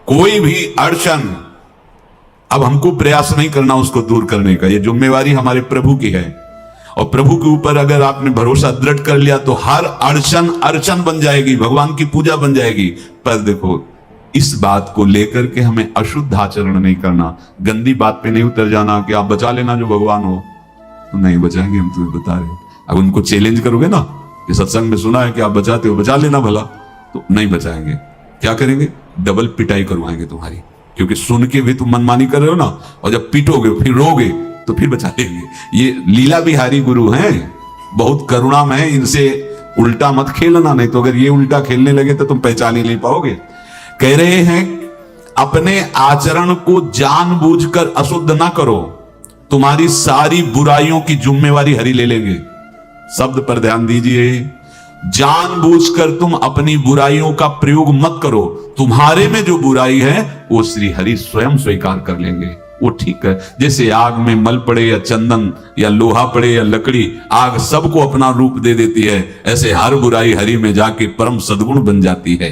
कोई भी अड़चन अब हमको प्रयास नहीं करना उसको दूर करने का, ये जिम्मेवारी हमारे प्रभु की है। और प्रभु के ऊपर अगर आपने भरोसा दृढ़ कर लिया तो हर अड़चन अड़चन बन जाएगी, भगवान की पूजा बन जाएगी। पर देखो, इस बात को लेकर के हमें अशुद्ध आचरण नहीं करना, गंदी बात पे नहीं उतर जाना कि आप बचा लेना जो भगवान हो। तो नहीं बचाएंगे, हम तुम्हें बता रहे। अब उनको चैलेंज करोगे ना कि सत्संग में सुना है कि आप बचाते हो, बचा लेना भला, तो नहीं बचाएंगे। क्या करेंगे? डबल पिटाई करवाएंगे तुम्हारी, क्योंकि सुन के भी तुम मनमानी कर रहे हो ना, और जब पीटोगे फिर रोगे तो फिर बचा लेंगे। ये लीला बिहारी गुरु हैं, बहुत करुणामय, इनसे उल्टा मत खेलना, नहीं तो अगर ये उल्टा खेलने लगे तो तुम पहचान ही नहीं पाओगे। कह रहे हैं अपने आचरण को जानबूझकर अशुद्ध ना करो, तुम्हारी सारी बुराइयों की जिम्मेवारी हरि ले लेंगे। शब्द पर ध्यान दीजिए, जानबूझकर तुम अपनी बुराइयों का प्रयोग मत करो, तुम्हारे में जो बुराई है वो श्री हरि स्वयं स्वीकार कर लेंगे। वो ठीक है, जैसे आग में मल पड़े या चंदन या लोहा पड़े या लकड़ी, आग सबको अपना रूप दे देती है, ऐसे हर बुराई हरि में जाके परम सद्गुण बन जाती है।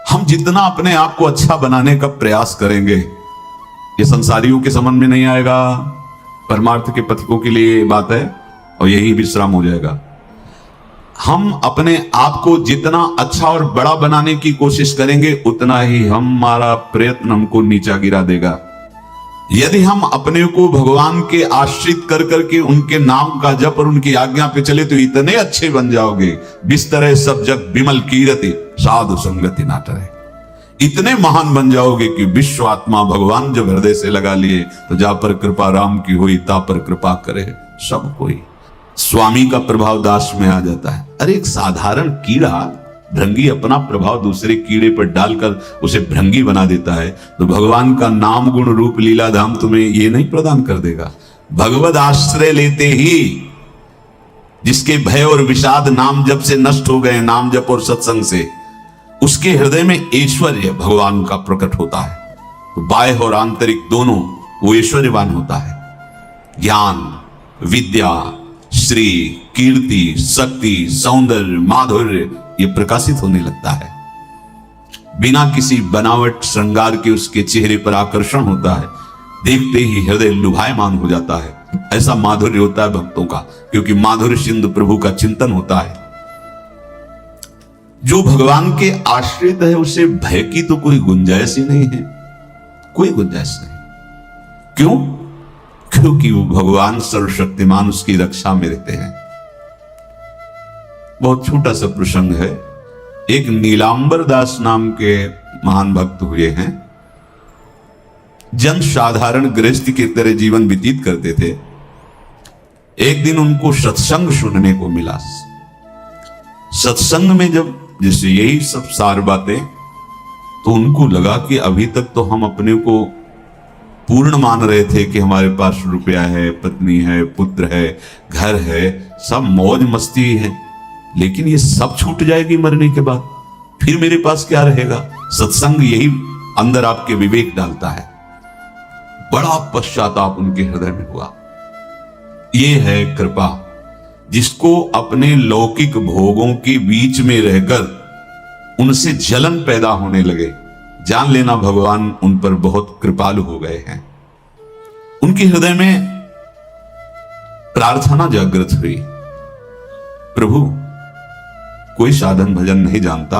हम जितना अपने आप को अच्छा बनाने का प्रयास करेंगे, ये संसारियों के समझ में नहीं आएगा, परमार्थ के पथिकों के लिए बात है, और यही विश्राम हो जाएगा। हम अपने आप को जितना अच्छा और बड़ा बनाने की कोशिश करेंगे, उतना ही हमारा प्रयत्न हमको नीचा गिरा देगा। यदि हम अपने को भगवान के आश्रित कर करके उनके नाम का जप और उनकी आज्ञा पे चले तो इतने अच्छे बन जाओगे, बिस्तरे सब जग विमल कीरति साधु संगति ना टरे। इतने महान बन जाओगे कि विश्व आत्मा भगवान जब हृदय से लगा लिए तो जा पर कृपा राम की हुई, ता पर कृपा करे सब कोई। स्वामी का प्रभाव दास में आ जाता है। अरे एक साधारण कीड़ा, भृंगी अपना प्रभाव दूसरे कीड़े पर डालकर उसे भृंगी बना देता है, तो भगवान का नाम गुण रूप लीला धाम तुम्हें ये नहीं प्रदान कर देगा? भगवद आश्रय लेते ही जिसके भय और विषाद नाम जप से नष्ट हो गए, नाम जप और सत्संग से, उसके हृदय में ऐश्वर्य भगवान का प्रकट होता है। तो बाह्य और आंतरिक दोनों वो ऐश्वर्यवान होता है। ज्ञान, विद्या, श्री, कीर्ति, शक्ति, सौंदर्य, माधुर्य ये प्रकाशित होने लगता है। बिना किसी बनावट श्रृंगार के उसके चेहरे पर आकर्षण होता है, देखते ही हृदय लुभायमान हो जाता है। ऐसा माधुर्य होता है भक्तों का, क्योंकि माधुर्य सिंधु प्रभु का चिंतन होता है। जो भगवान के आश्रित है उसे भय की तो कोई गुंजाइश ही नहीं है, कोई गुंजाइश नहीं। क्यों? क्योंकि वो भगवान सर्वशक्तिमान उसकी रक्षा में रहते हैं। बहुत छोटा सा प्रसंग है। एक नीलांबर दास नाम के महान भक्त हुए हैं, जन साधारण गृहस्थ की तरह जीवन व्यतीत करते थे। एक दिन उनको सत्संग सुनने को मिला। सत्संग में जब जैसे यही सब सार बातें, तो उनको लगा कि अभी तक तो हम अपने को पूर्ण मान रहे थे कि हमारे पास रुपया है, पत्नी है, पुत्र है, घर है, सब मौज मस्ती है, लेकिन ये सब छूट जाएगी मरने के बाद, फिर मेरे पास क्या रहेगा? सत्संग यही अंदर आपके विवेक डालता है। बड़ा पश्चाताप उनके हृदय में हुआ। ये है कृपा, जिसको अपने लौकिक भोगों के बीच में रहकर उनसे जलन पैदा होने लगे, जान लेना भगवान उन पर बहुत कृपालु हो गए हैं। उनके हृदय में प्रार्थना जागृत हुई, प्रभु कोई साधन भजन नहीं जानता,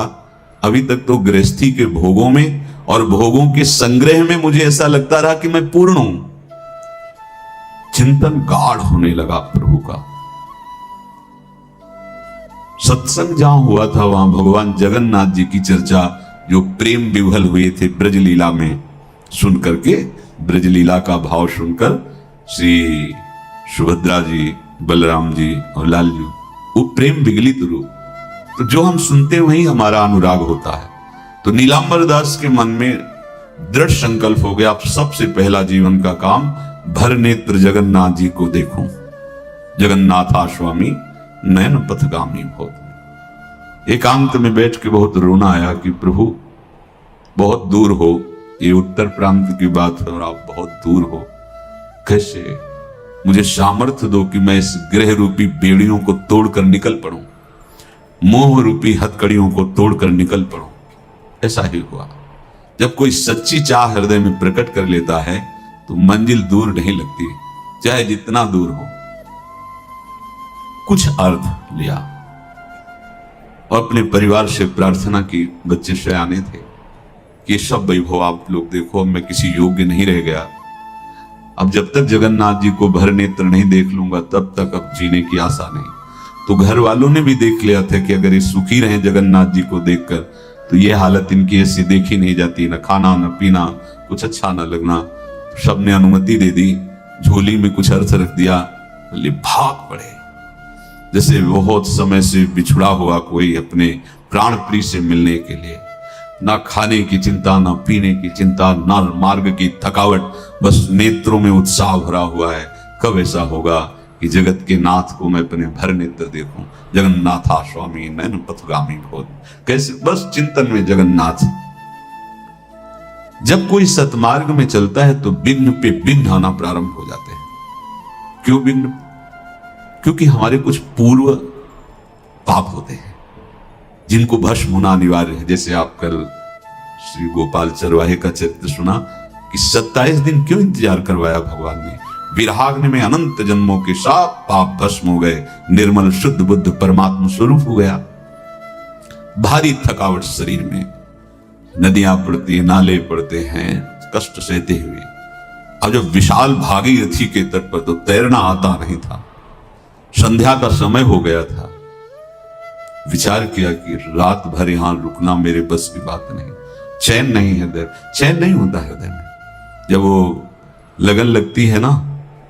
अभी तक तो गृहस्थी के भोगों में और भोगों के संग्रह में मुझे ऐसा लगता रहा कि मैं पूर्ण हूं। चिंतन गाढ़ होने लगा प्रभु का। सत्संग जहां हुआ था वहां भगवान जगन्नाथ जी की चर्चा, जो प्रेम विह्वल हुए थे ब्रजलीला में, सुन करके ब्रजलीला का भाव सुनकर श्री सुभद्रा जी, बलराम जी और लाल जी, वो प्रेम विगलित रूप, तो जो हम सुनते वही हमारा अनुराग होता है। तो नीलांबर दास के मन में दृढ़ संकल्प हो गया, अब सबसे पहला जीवन का काम भर नेत्र जगन्नाथ जी को देखूं। जगन्नाथा स्वामी नयन पथगामी भोत। एकांत में बैठ के बहुत रोना आया कि प्रभु बहुत दूर हो, ये उत्तर प्रांत की बात है और आप बहुत दूर हो, कैसे? मुझे सामर्थ्य दो कि मैं इस ग्रह रूपी बेड़ियों को तोड़कर निकल पड़ूं, मोह रूपी हथकड़ियों को तोड़कर निकल पड़ूं। ऐसा ही हुआ। जब कोई सच्ची चाह हृदय में प्रकट कर लेता है तो मंजिल दूर नहीं लगती, चाहे जितना दूर हो। कुछ अर्थ लिया और अपने परिवार से प्रार्थना की, बच्चे शयाने थे कि सब वैभव आप लोग देखो, अब मैं किसी योग्य नहीं रह गया, अब जब तक जगन्नाथ जी को भर नेत्र नहीं देख लूंगा तब तक अब जीने की आशा नहीं। तो घर वालों ने भी देख लिया था कि अगर ये सुखी रहे जगन्नाथ जी को देखकर तो ये हालत इनकी ऐसी देखी नहीं जाती, न खाना न पीना, कुछ अच्छा न लगना। सबने अनुमति दे दी, झोली में कुछ अर्थ रख दिया, बोले भाग पड़े जैसे बहुत समय से बिछुड़ा हुआ कोई अपने प्राण प्रिय से मिलने के लिए। ना खाने की चिंता, ना पीने की चिंता, ना मार्ग की थकावट, बस नेत्रों में उत्साह भरा हुआ है। कब ऐसा होगा कि जगत के नाथ को मैं अपने भर नेत्र देखूं। जगन्नाथा स्वामी नैन पथगामी भोज, कैसे बस चिंतन में जगन्नाथ। जब कोई सतमार्ग में चलता है तो विघ्न पे विघ्न आना प्रारंभ हो जाते हैं। क्यों विघ्न? क्योंकि हमारे कुछ पूर्व पाप होते हैं जिनको भस्म होना अनिवार्य है। जैसे आप कल श्री गोपाल चरवाहे का चरित्र सुना कि 27 दिन क्यों इंतजार करवाया भगवान ने। विराग्नि में अनंत जन्मों के सब पाप भस्म हो गए, निर्मल शुद्ध बुद्ध परमात्मा स्वरूप हो गया। भारी थकावट शरीर में, नदियां पड़ती हैं, नाले पड़ते हैं, कष्ट सहते हुए। अब जब विशाल भागीरथी के तट पर तो तैरना आता नहीं था, संध्या का समय हो गया था। विचार किया कि रात भर यहां रुकना मेरे बस की बात नहीं। चैन नहीं हृदय, चैन नहीं होता हृदय में। जब वो लगन लगती है ना,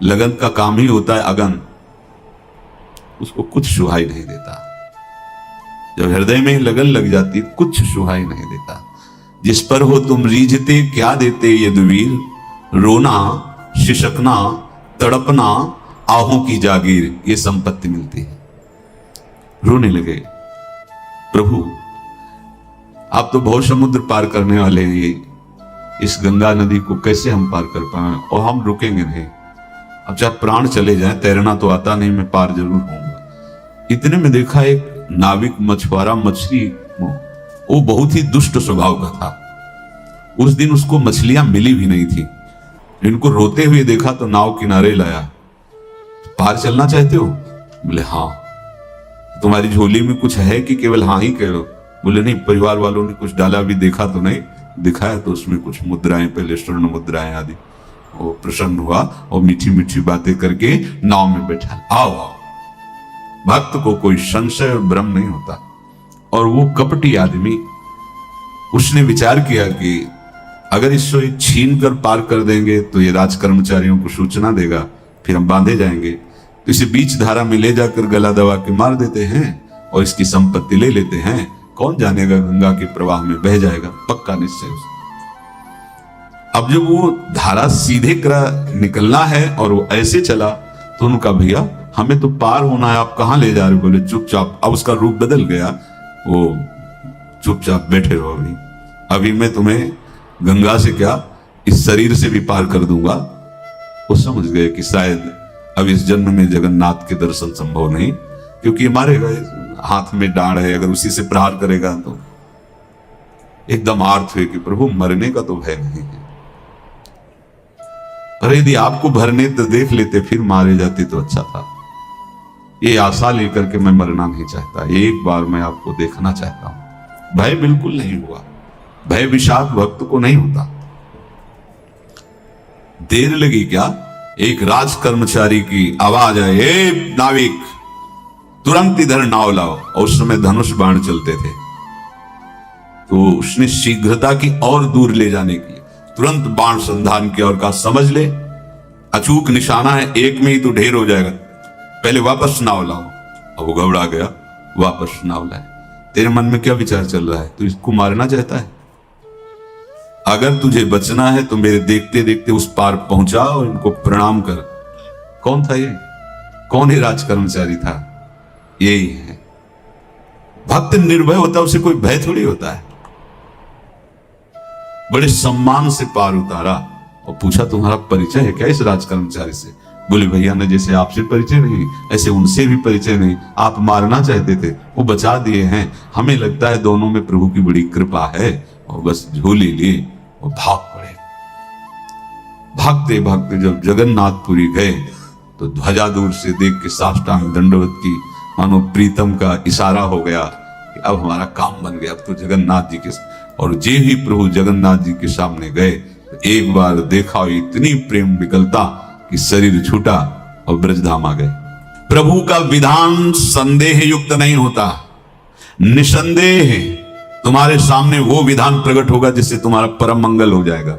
लगन का काम ही होता है अगन, उसको कुछ सुहाई नहीं देता। जब हृदय में लगन लग जाती कुछ सुहाई नहीं देता। जिस पर हो तुम रीझते क्या देते यदुवीर, रोना शिशकना तड़पना आहों की जागीर, ये संपत्ति मिलती है। रोने लगे, प्रभु आप तो बहुत समुद्र पार करने वाले हैं, इस गंगा नदी को कैसे हम पार कर पाए, और हम रुकेंगे नहीं। अब चाहे प्राण चले जाएं, तैरना तो आता नहीं, मैं पार जरूर होऊंगा। इतने में देखा एक नाविक मछुआरा मछली, वो बहुत ही दुष्ट स्वभाव का था। उस दिन उसको मछलियां मिली भी नहीं थी। इनको रोते हुए देखा तो नाव किनारे लाया। पार चलना चाहते हो? बोले हाँ। तुम्हारी झोली में कुछ है कि केवल हाँ ही कह लो? बोले नहीं, परिवार वालों ने कुछ डाला भी, देखा तो नहीं। दिखाया तो उसमें कुछ मुद्राएं, पहले स्वर्ण मुद्राएं आदि। वो प्रसन्न हुआ और मीठी मीठी बातें करके नाव में बैठा। आओ आओ। भक्त को कोई संशय और भ्रम नहीं होता। और वो कपटी आदमी, उसने विचार किया कि अगर इसको छीन कर पार कर देंगे तो ये राज कर्मचारियों को सूचना देगा, फिर हम बांधे जाएंगे। तो इसे बीच धारा में ले जाकर गला दबा के मार देते हैं और इसकी संपत्ति ले लेते हैं। कौन जानेगा, गंगा के प्रवाह में बह जाएगा, पक्का निश्चय उसका। अब जब वो धारा सीधे निकलना है और वो ऐसे चला तो उनका भैया हमें तो पार होना है, आप कहां ले जा रहे हो? बोले चुपचाप। अब उसका रूप बदल गया, वो चुपचाप बैठे रहो, अभी मैं तुम्हें गंगा से क्या इस शरीर से भी पार कर दूंगा। वो समझ गए कि शायद अब इस जन्म में जगन्नाथ के दर्शन संभव नहीं, क्योंकि मारेगा, हाथ में डांड है, अगर उसी से प्रहार करेगा तो। एकदम आर्थ हुए कि प्रभु मरने का तो भय नहीं है, अरे यदि आपको भरने तो देख लेते फिर मारे जाते तो अच्छा था। ये आशा लेकर के मैं मरना नहीं चाहता, एक बार मैं आपको देखना चाहता हूं। भय बिल्कुल नहीं हुआ, भय विषाद भक्त को नहीं होता। देर लगी क्या, एक राज कर्मचारी की आवाज आई, ए नाविक तुरंत इधर नाव लाओ। और उस समय धनुष बाण चलते थे, तो उसने शीघ्रता की और दूर ले जाने की तुरंत बाण संधान किया और कहा समझ ले, अचूक निशाना है, एक में ही तो ढेर हो जाएगा, पहले वापस नाव लाओ। अब वो घबरा गया, वापस नाव लाए। तेरे मन में क्या विचार चल रहा है? तू इसको मारना चाहता है? अगर तुझे बचना है तो मेरे देखते देखते उस पार पहुंचा और इनको प्रणाम कर। कौन था ये? कौन ही राज कर्मचारी था? यही है भक्त। निर्भय होता है, उसे कोई भय थोड़ी होता है। बड़े सम्मान से पार उतारा और पूछा तुम्हारा परिचय है क्या इस राज कर्मचारी से? बोले भैया ने जैसे आपसे परिचय नहीं, ऐसे उनसे भी परिचय नहीं। आप मारना चाहते थे, वो बचा दिए हैं। हमें लगता है दोनों में प्रभु की बड़ी कृपा है, और बस झोली लिए और भाग पड़े। भागते भागते जब जगन्नाथपुरी गए तो ध्वजा दूर से देख के साष्टांग दंडवत की, मानो प्रीतम का इशारा हो गया कि अब हमारा काम बन गया, अब तो जगन्नाथ जी के। और जे ही प्रभु जगन्नाथ जी के सामने गए तो एक बार देखा इतनी प्रेम विकलता कि शरीर छूटा और ब्रजधाम आ गए। प्रभु का विधान संदेह युक्त नहीं होता, निसंदेह तुम्हारे सामने वो विधान प्रकट होगा जिससे तुम्हारा परम मंगल हो जाएगा,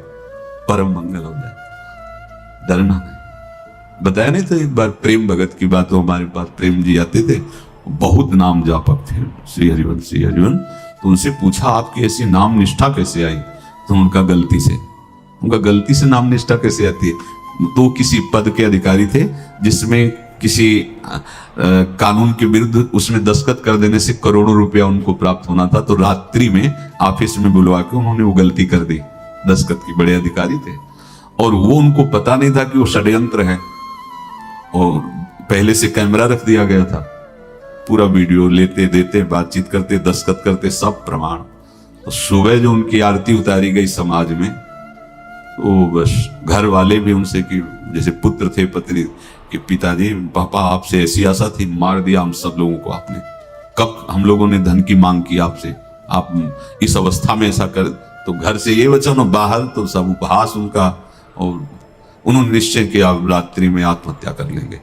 परम मंगल हो जाएगा। डरना नहीं। बताया नहीं तो एक बार प्रेम भगत की बात, हमारे पास प्रेम जी आते थे, बहुत नाम जापक थे, श्री हरिवंश श्री हरिवंश। तो उनसे पूछा आपकी ऐसी नाम निष्ठा कैसे आई? तो उनका गलती से नाम निष्ठा कैसे आती है? तो किसी पद के अधिकारी थे जिसमें किसी कानून के विरुद्ध उसमें दस्तखत कर देने से करोड़ों रुपया उनको प्राप्त होना था। तो रात्रि में ऑफिस में बुलवा के उन्होंने वो गलती कर दी। दस्तखत के बड़े अधिकारी थे और वो उनको पता नहीं था कि वो षड्यंत्र है, और पहले से कैमरा रख दिया गया था, पूरा वीडियो लेते देते, बातचीत करते, दस्तखत करते, सब प्रमाण। तो सुबह जो उनकी आरती उतारी गई समाज में, तो बस घर वाले भी उनसे कि जैसे पुत्र थे पत्नी कि पिताजी पापा आपसे ऐसी आशा थी, मार दिया हम सब लोगों को आपने, कब हम लोगों ने धन की मांग की आपसे, आप इस अवस्था में ऐसा कर। तो घर से ये वचन और बाहर तो सब उपहास उनका, और उन्होंने निश्चय किया रात्रि में आत्महत्या कर लेंगे।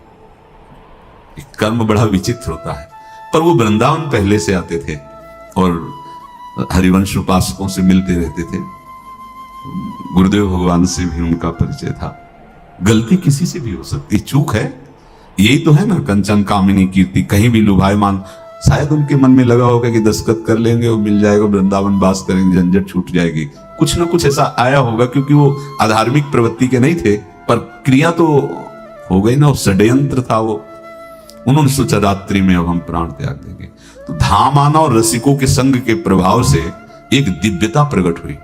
कर्म बड़ा विचित्र होता है। पर वो वृंदावन पहले से आते थे और हरिवंश उपासकों से मिलते रहते थे, गुरुदेव भगवान से भी उनका परिचय था। गलती किसी से भी हो सकती, चूक है, यही तो है ना, कंचन कामिनी कीर्ति, कहीं भी लुभायमान। शायद उनके मन में लगा होगा कि दस्तखत कर लेंगे और मिल जाएगा, वृंदावन वास करेंगे, झंझट छूट जाएगी, कुछ ना कुछ ऐसा आया होगा, क्योंकि वो अधार्मिक प्रवृत्ति के नहीं थे, पर क्रिया तो हो गई ना, षड्यंत्र था वो। उन्होंने सोचा रात्रि में अब हम प्राण त्याग देंगे। तो धाम आना और रसिकों के संग के प्रभाव से एक दिव्यता प्रकट हुई।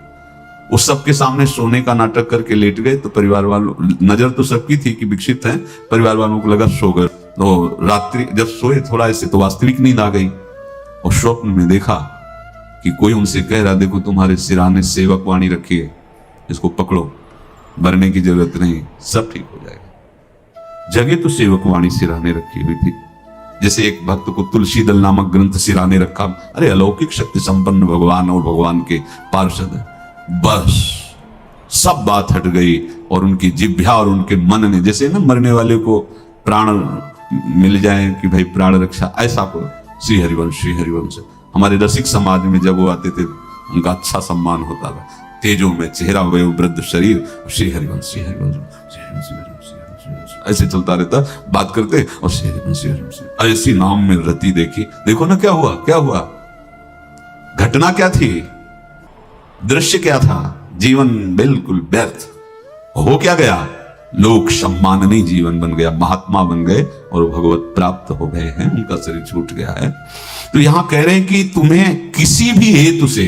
उस सबके सामने सोने का नाटक करके लेट गए, तो परिवार वालों, नजर तो सबकी थी कि विकसित हैं, परिवार वालों को लगा सो गए। तो रात्रि जब सोए थोड़ा ऐसे, तो वास्तविक नींद आ गई और स्वप्न में देखा कि कोई उनसे कह रहा, देखो तुम्हारे सिराने सेवक वाणी रखी है, इसको पकड़ो, मरने की जरूरत नहीं, सब ठीक हो जाएगा। जगह तो सेवक वाणी सिराने रखी हुई थी, जैसे एक भक्त को तुलसी दल नामक ग्रंथ सिराने रखा। अरे अलौकिक शक्ति संपन्न भगवान और भगवान के पार्षद, बस सब बात हट गई और उनकी जिह्वा और उनके मन ने, जैसे ना मरने वाले को प्राण मिल जाए कि भाई प्राण रक्षा, ऐसा को श्री हरिवंश श्री हरिवंश। हमारे रसिक समाज में जब वो आते थे उनका अच्छा सम्मान होता था, तेजो में चेहरा वयोवृद्ध शरीर, श्री हरिवंश श्री हरिवंश श्री हरिवंश श्री हरिवंश ऐसे चलता रहता, बात करते और श्री हरिवंश श्री हरिवंश ऐसी नाम में रति देखी। देखो ना क्या हुआ, क्या हुआ, घटना क्या थी, दृश्य क्या था, जीवन बिल्कुल व्यर्थ हो क्या गया, लोक सम्माननीय जीवन बन गया, महात्मा बन गए और भगवत प्राप्त हो गए हैं, उनका शरीर छूट गया है। तो यहां कह रहे हैं कि तुम्हें किसी भी हेतु से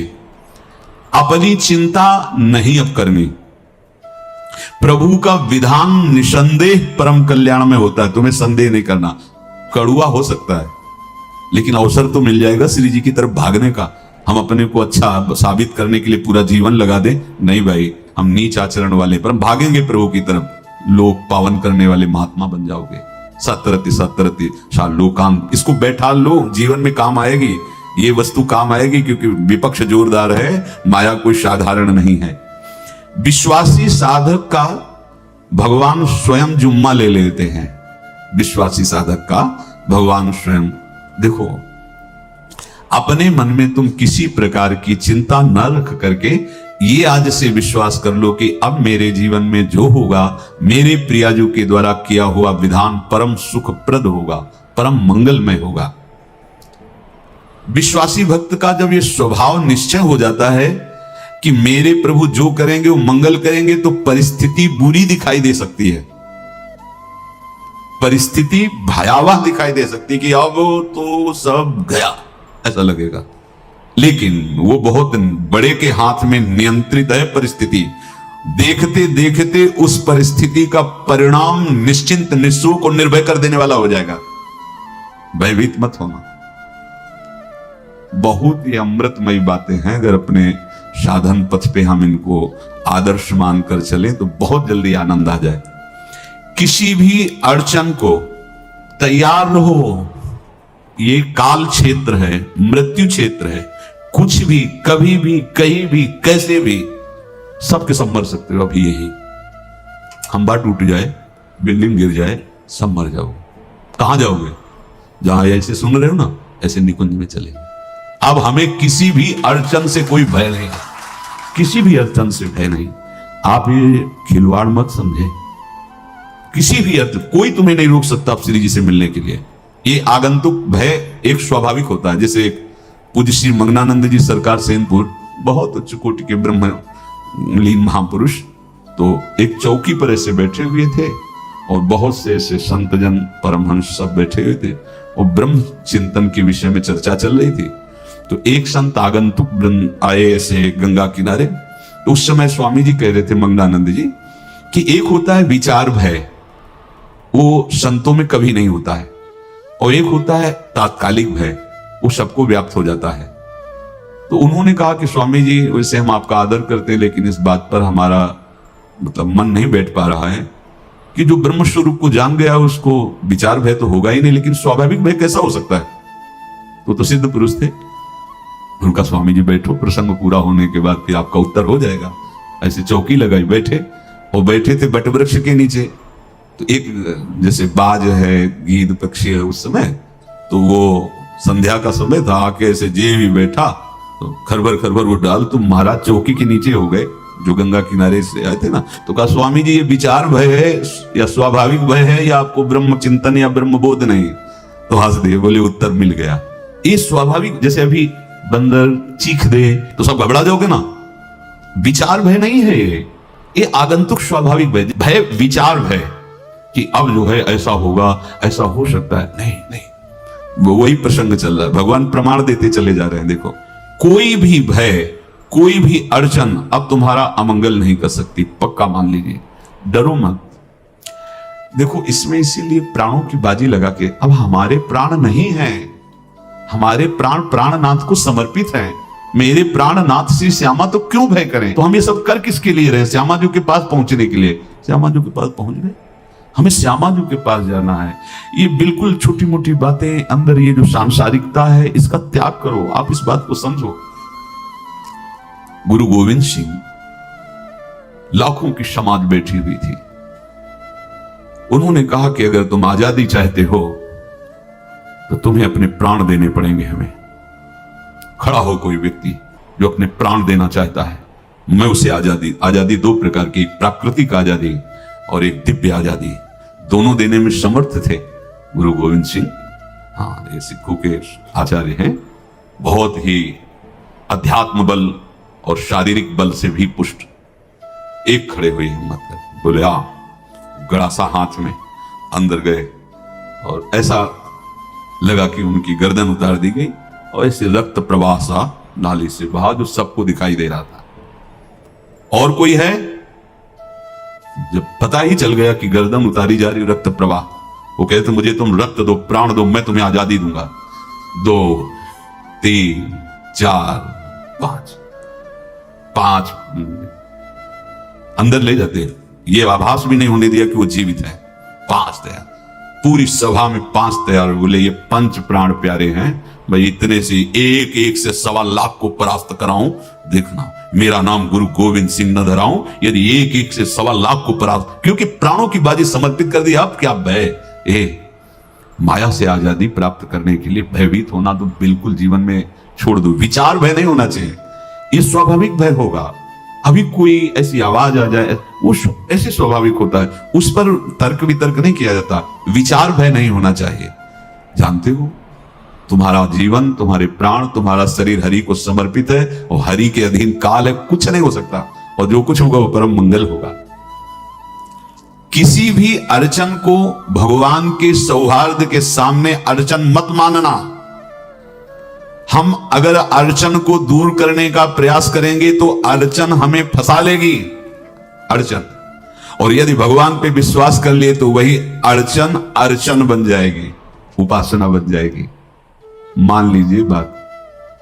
अपनी चिंता नहीं अब करनी। प्रभु का विधान निसंदेह परम कल्याण में होता है, तुम्हें संदेह नहीं करना। कड़ुआ हो सकता है लेकिन अवसर तो मिल जाएगा श्री जी की तरफ भागने का। हम अपने को अच्छा साबित करने के लिए पूरा जीवन लगा दें, नहीं भाई, हम नीच आचरण वाले पर हम भागेंगे प्रभु की तरफ, लोक पावन करने वाले महात्मा बन जाओगे। सतरति सतरति लोकांत, इसको बैठा लो, जीवन में काम आएगी, ये वस्तु काम आएगी, क्योंकि विपक्ष जोरदार है, माया कोई साधारण नहीं है। विश्वासी साधक का भगवान स्वयं जुम्मा ले लेते हैं, विश्वासी साधक का भगवान स्वयं। देखो, अपने मन में तुम किसी प्रकार की चिंता न रख करके ये आज से विश्वास कर लो कि अब मेरे जीवन में जो होगा, मेरे प्रियाजू के द्वारा किया हुआ विधान परम सुखप्रद होगा, परम मंगलमय होगा। विश्वासी भक्त का जब ये स्वभाव निश्चय हो जाता है कि मेरे प्रभु जो करेंगे वो मंगल करेंगे, तो परिस्थिति बुरी दिखाई दे सकती है, परिस्थिति भयावह दिखाई दे सकती है कि अब तो सब गया ऐसा लगेगा, लेकिन वो बहुत बड़े के हाथ में नियंत्रित है परिस्थिति। देखते देखते उस परिस्थिति का परिणाम निश्चिंत निःशुल्क और निर्भय कर देने वाला हो जाएगा। भयभीत मत होना। बहुत ही अमृतमयी बातें हैं, अगर अपने साधन पथ पे हम इनको आदर्श मानकर चलें तो बहुत जल्दी आनंद आ जाए। किसी भी अड़चन को तैयार रहो, ये काल क्षेत्र है, मृत्यु क्षेत्र है। कुछ भी, कभी भी, कहीं भी, कैसे भी सबके सब मर सकते हो। अभी यही खंबा टूट जाए, बिल्डिंग गिर जाए, सब मर जाओ। कहां जाओगे? जहां ऐसे सुन रहे हो ना, ऐसे निकुंज में चले। अब हमें किसी भी अड़चन से कोई भय नहीं, किसी भी अड़चन से भय नहीं। आप ये खिलवाड़ मत समझे। किसी भी अर्थ कोई तुम्हें नहीं रोक सकता आप श्री जी से मिलने के लिए। ये आगंतुक भय एक स्वाभाविक होता है। जैसे एक पूज्य श्री मंगनानंद जी सरकार सेनपुर, बहुत उच्च कोटि के ब्रह्मलीन महापुरुष, तो एक चौकी पर ऐसे बैठे हुए थे और बहुत से ऐसे संतजन परमहंस सब बैठे हुए थे और ब्रह्म चिंतन के विषय में चर्चा चल रही थी। तो एक संत आगंतुक आए ऐसे गंगा किनारे। तो उस समय स्वामी जी कह रहे थे मंगनानंद जी कि एक होता है विचार भय, वो संतों में कभी नहीं होता है, और एक होता है तात्कालिक भय, वो सबको व्याप्त हो जाता है। तो उन्होंने कहा कि स्वामी जी वैसे हम आपका आदर करते हैं, लेकिन इस बात पर हमारा मतलब मन नहीं बैठ पा रहा है कि जो ब्रह्म स्वरूप को जान गया उसको विचार भय तो होगा ही नहीं, लेकिन स्वाभाविक भय कैसा हो सकता है? तो सिद्ध पुरुष थे। उनका स्वामी जी बैठो, प्रसंग पूरा होने के बाद फिर आपका उत्तर हो जाएगा। ऐसे चौकी लगाई, बैठे और बैठे थे बट वृक्ष के नीचे। तो एक जैसे बाज है, गीद पक्षी है, उस समय तो वो संध्या का समय था, आके ऐसे जे भी बैठा तो खरबर खरबर वो डाल, तो महाराज चौकी के नीचे हो गए जो गंगा किनारे से आए थे ना। तो कहा स्वामी जी ये विचार भय है या स्वाभाविक भय है या आपको ब्रह्म चिंतन या ब्रह्म बोध नहीं? तो हंस दिए, बोले उत्तर मिल गया। ये स्वाभाविक, जैसे अभी बंदर चीख दे तो सब घबरा जाओगे ना, विचार भय नहीं है ये आगंतुक स्वाभाविक भय। भय विचार भय कि अब जो है ऐसा होगा, ऐसा हो सकता है, नहीं नहीं, वो वही प्रसंग चल रहा है। भगवान प्रमाण देते चले जा रहे हैं। देखो, कोई भी भय, कोई भी अड़चन अब तुम्हारा अमंगल नहीं कर सकती, पक्का मान लीजिए, डरो मत। देखो इसमें इसीलिए प्राणों की बाजी लगा के, अब हमारे प्राण नहीं है, हमारे प्राण प्राणनाथ को समर्पित है। मेरे प्राणनाथ श्री श्यामा तो क्यों भय करें? तो हम ये सब कर किसके लिए रहे? श्यामा जी के पास पहुंचने के लिए। श्यामा जी के पास पहुंच गए, हमें श्यामा जी के पास जाना है। ये बिल्कुल छोटी मोटी बातें, अंदर ये जो सांसारिकता है इसका त्याग करो। आप इस बात को समझो। गुरु गोविंद सिंह, लाखों की समाज बैठी हुई थी, उन्होंने कहा कि अगर तुम आजादी चाहते हो तो तुम्हें अपने प्राण देने पड़ेंगे। हमें खड़ा हो कोई व्यक्ति जो अपने प्राण देना चाहता है, मैं उसे आजादी, आजादी दो प्रकार की, प्राकृतिक आजादी और एक दिव्य आजादी, दोनों देने में समर्थ थे गुरु गोविंद सिंह। हाँ, ये सिखों के आचार्य हैं, बहुत ही अध्यात्म बल और शारीरिक बल से भी पुष्ट। एक खड़े हुए हिम्मत कर, बोले आ, गड़ासा हाथ में अंदर गए और ऐसा लगा कि उनकी गर्दन उतार दी गई और ऐसे रक्त प्रवाह सा नाली से बहा, जो सबको दिखाई दे रहा था। और कोई है? जब पता ही चल गया कि गर्दन उतारी जा रही, रक्त प्रवाह, वो कहते मुझे तुम रक्त दो, प्राण दो, मैं तुम्हें आजादी दूंगा। 2 3 4 5 अंदर ले जाते, ये आभास भी नहीं होने दिया कि वो जीवित है। 5 तैयार, पूरी सभा में 5 तैयार। बोले ये पंच प्राण प्यारे हैं भाई, इतने से एक एक से 1.25 लाख को परास्त कराऊं, देखना मेरा नाम गुरु गोविंद सिंह न धराऊं, यदि एक एक से 1.25 लाख को परास्त, क्योंकि प्राणों की बाजी समर्पित कर दी। अब क्या भय? माया से आजादी प्राप्त करने के लिए भयभीत होना तो बिल्कुल जीवन में छोड़ दो। विचार भय नहीं होना चाहिए, ये स्वाभाविक भय होगा। अभी कोई ऐसी आवाज आ जाए, वो ऐसे स्वाभाविक होता है, उस पर तर्क वितर्क नहीं किया जाता। विचार भय नहीं होना चाहिए। जानते हो, तुम्हारा जीवन, तुम्हारे प्राण, तुम्हारा शरीर हरि को समर्पित है और हरि के अधीन काल है, कुछ नहीं हो सकता, और जो कुछ होगा वो परम मंगल होगा। किसी भी अड़चन को भगवान के सौहार्द के सामने अड़चन मत मानना। हम अगर अड़चन को दूर करने का प्रयास करेंगे तो अड़चन हमें फंसा लेगी, अड़चन। और यदि भगवान पे विश्वास कर लिए तो वही अड़चन अर्चन बन जाएगी, उपासना बन जाएगी। मान लीजिए बात,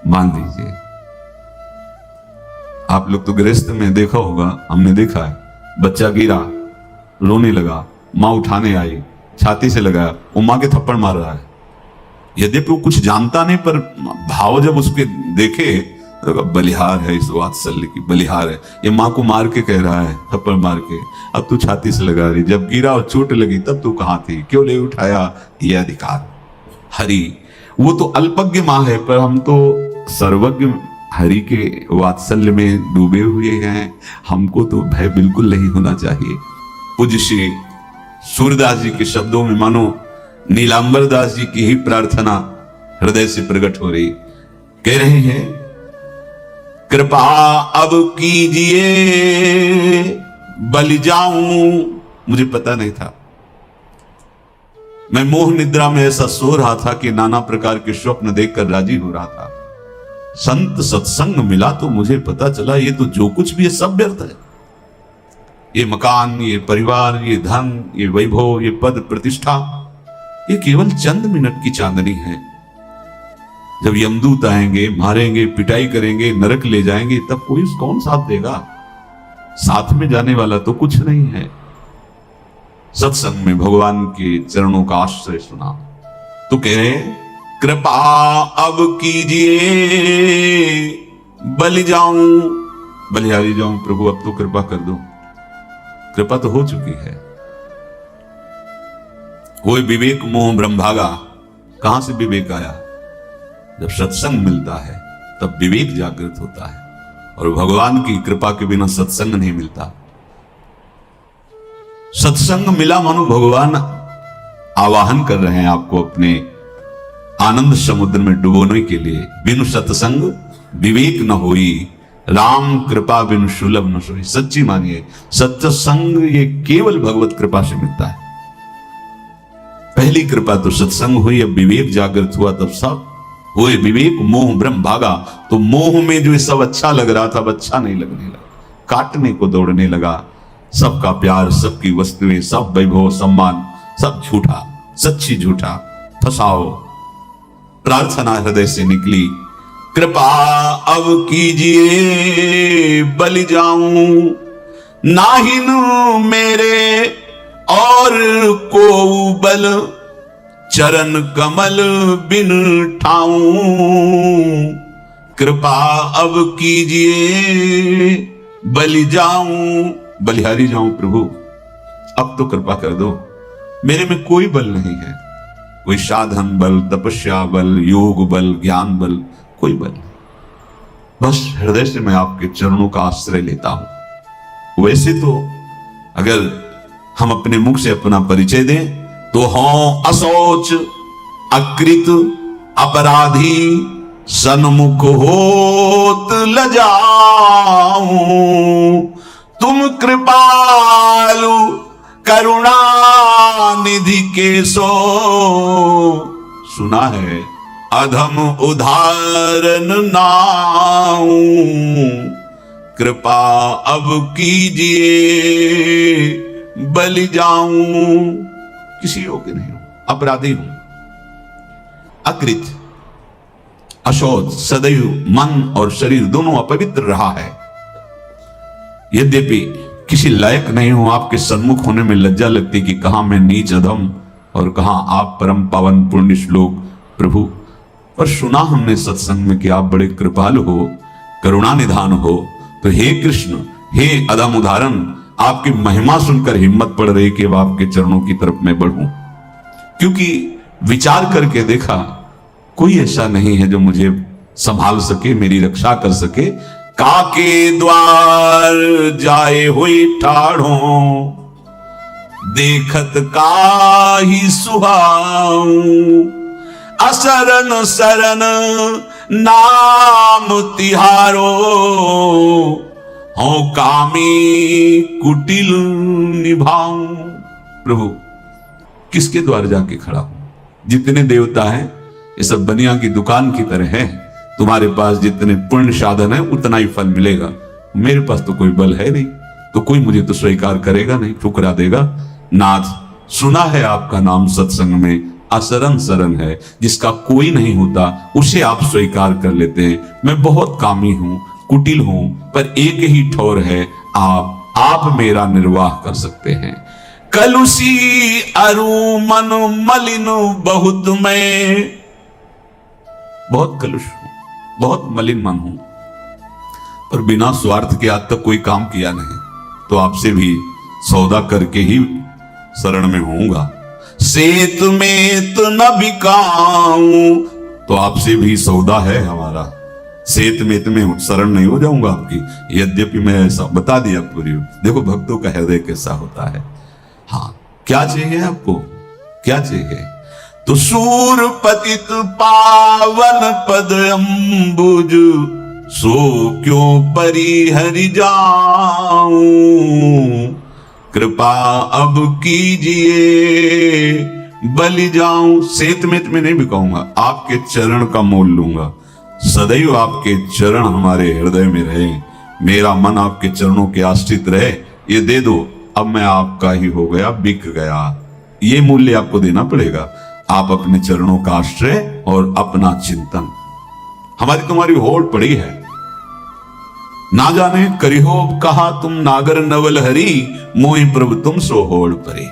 मान लीजिए आप लोग तो गृहस्थ में देखा होगा, हमने देखा है, बच्चा गिरा, रोने लगा, माँ उठाने आई, छाती से लगाया, वो माँ के थप्पड़ मार रहा है। यद्यपि वो कुछ जानता नहीं, पर भाव जब उसके देखे तो बलिहार है, इस वात्सल्य की बलिहार है, ये माँ को मार के कह रहा है, थप्पड़ मार के, अब तू छाती से लगा रही, जब गिरा और चोट लगी तब तू कहाँ थी, क्यों ले उठाया, ये अधिकार। हरि वो तो अल्पज्ञ माँ है, पर हम तो सर्वज्ञ हरि के वात्सल्य में डूबे हुए हैं, हमको तो भय बिल्कुल नहीं होना चाहिए। पूज्य श्री सूरदास जी के शब्दों में मानो नीलांबर दास जी की ही प्रार्थना हृदय से प्रकट हो रही। कह रहे हैं, कृपा अब कीजिए बलि जाऊं। मुझे पता नहीं था, मैं मोह निद्रा में ऐसा सो रहा था कि नाना प्रकार के स्वप्न देखकर राजी हो रहा था। संत सत्संग मिला तो मुझे पता चला ये तो जो कुछ भी है सब व्यर्थ है। ये मकान, ये परिवार, ये धन, ये वैभव, ये पद प्रतिष्ठा, ये केवल चंद मिनट की चांदनी है। जब यमदूत आएंगे, मारेंगे, पिटाई करेंगे, नरक ले जाएंगे, तब कोई कौन साथ देगा? साथ में जाने वाला तो कुछ नहीं है। सत्संग में भगवान के चरणों का आश्रय सुना तो कह रहे, कृपा अब कीजिए बलि जाऊं, बलिहारी जाऊं प्रभु, अब तो कृपा कर दो। कृपा तो हो चुकी है। कोई विवेक मोह ब्रह्मभागा, कहां से विवेक आया? जब सत्संग मिलता है तब विवेक जागृत होता है, और भगवान की कृपा के बिना सत्संग नहीं मिलता। सत्संग मिला मानो भगवान आवाहन कर रहे हैं आपको अपने आनंद समुद्र में डुबोने के लिए। बिनु सत्संग विवेक न होई, राम कृपा बिनु सुलभ न सोई। सच्ची मानिए, सत्संग ये केवल भगवत कृपा से मिलता है। पहली कृपा तो सत्संग हुई, अब विवेक जागृत हुआ, तब सब हुए विवेक मोह ब्रह्म भागा। तो मोह में जो सब अच्छा लग रहा था, अब अच्छा नहीं लगने लगा, काटने को दौड़ने लगा। सबका प्यार, सबकी वस्तुएं, सब वैभव सम्मान, सब झूठा, सच्ची झूठा। फसाओ। प्रार्थना हृदय से निकली, कृपा अब कीजिए बलि जाऊं, नाहिन मेरे और को बल, चरण कमल बिन ठाऊं। कृपा अब कीजिए बलि जाऊं, बलिहारी जाऊं प्रभु, अब तो कृपा कर दो। मेरे में कोई बल नहीं है, कोई साधन बल, तपस्या बल, योग बल, ज्ञान बल, कोई बल नहीं। बस हृदय से मैं आपके चरणों का आश्रय लेता हूं। वैसे तो अगर हम अपने मुख से अपना परिचय दें तो हों असोच, अकृत, अपराधी, सन्मुख होत लजाऊं। तुम कृपालु करुणा निधि के सो, सुना है अधम उदाहरण नाऊं। कृपा अब कीजिए बलि जाऊं। किसी योग्य नहीं हूं, अपराधी हूं, अकृत, अशोच, सदैव मन और शरीर दोनों अपवित्र रहा है। यद्यपि किसी लायक नहीं हूं, आपके सन्मुख होने में लज्जा लगती कि कहां मैं नीच अधम और कहां आप परम पावन पुण्य श्लोक प्रभु। पर सुना हमने सत्संग में कि आप बड़े कृपालु हो, करुणा निधान हो। तो हे कृष्ण, हे अधम उदाहरण, आपकी महिमा सुनकर हिम्मत पड़ रही कि अब आपके चरणों की तरफ मैं बढ़ूं। क्योंकि विचार करके देखा, कोई ऐसा नहीं है जो मुझे संभाल सके, मेरी रक्षा कर सके। काके द्वार जाए हुई ठाढ़ों, देखत काही सुहाऊं। असरन सरन नाम तिहारो, हो कामी कुटिल निभाऊं। प्रभु, किसके द्वार जाके खड़ा हूं? जितने देवता हैं ये सब बनिया की दुकान की तरह है। तुम्हारे पास जितने पुण्य साधन है उतना ही फल मिलेगा। मेरे पास तो कोई बल है नहीं, तो कोई मुझे तो स्वीकार करेगा नहीं, ठुकरा देगा। नाथ, सुना है आपका नाम सत्संग में असरन सरन है, जिसका कोई नहीं होता उसे आप स्वीकार कर लेते हैं। मैं बहुत कामी हूं, कुटिल हूं, पर एक ही ठौर है, आप मेरा निर्वाह कर सकते हैं। कलुषी अरु मन मलिन बहुत, मैं बहुत कलुष हूं, बहुत मलिन मन हूं, पर बिना स्वार्थ के आज तक कोई काम किया नहीं, तो आपसे भी सौदा करके ही शरण में होऊंगा। सेत में तो न बिकाऊं, तो आपसे भी सौदा है हमारा, सेत में शरण नहीं हो जाऊंगा आपकी, यद्यपि मैं ऐसा बता दिया पूरी। देखो भक्तों का हृदय कैसा होता है। हाँ, क्या चाहिए आपको, क्या चाहिए? तो सूर पतित पावन पद अम्बुज, सो क्यों परिहरि जाऊं, कृपा अब कीजिए बलि जाऊं। सेत में नहीं बिकाऊंगा, आपके चरण का मोल लूंगा, सदैव आपके चरण हमारे हृदय में रहे, मेरा मन आपके चरणों के आश्रित रहे, ये दे दो, अब मैं आपका ही हो गया, बिक गया। ये मूल्य आपको देना पड़ेगा, आप अपने चरणों का आश्रय और अपना चिंतन। हमारी तुम्हारी होड़ पड़ी है, ना जाने करिहो कहा तुम नागर नवल हरी, मोहि प्रभु तुम सो होड़ परी।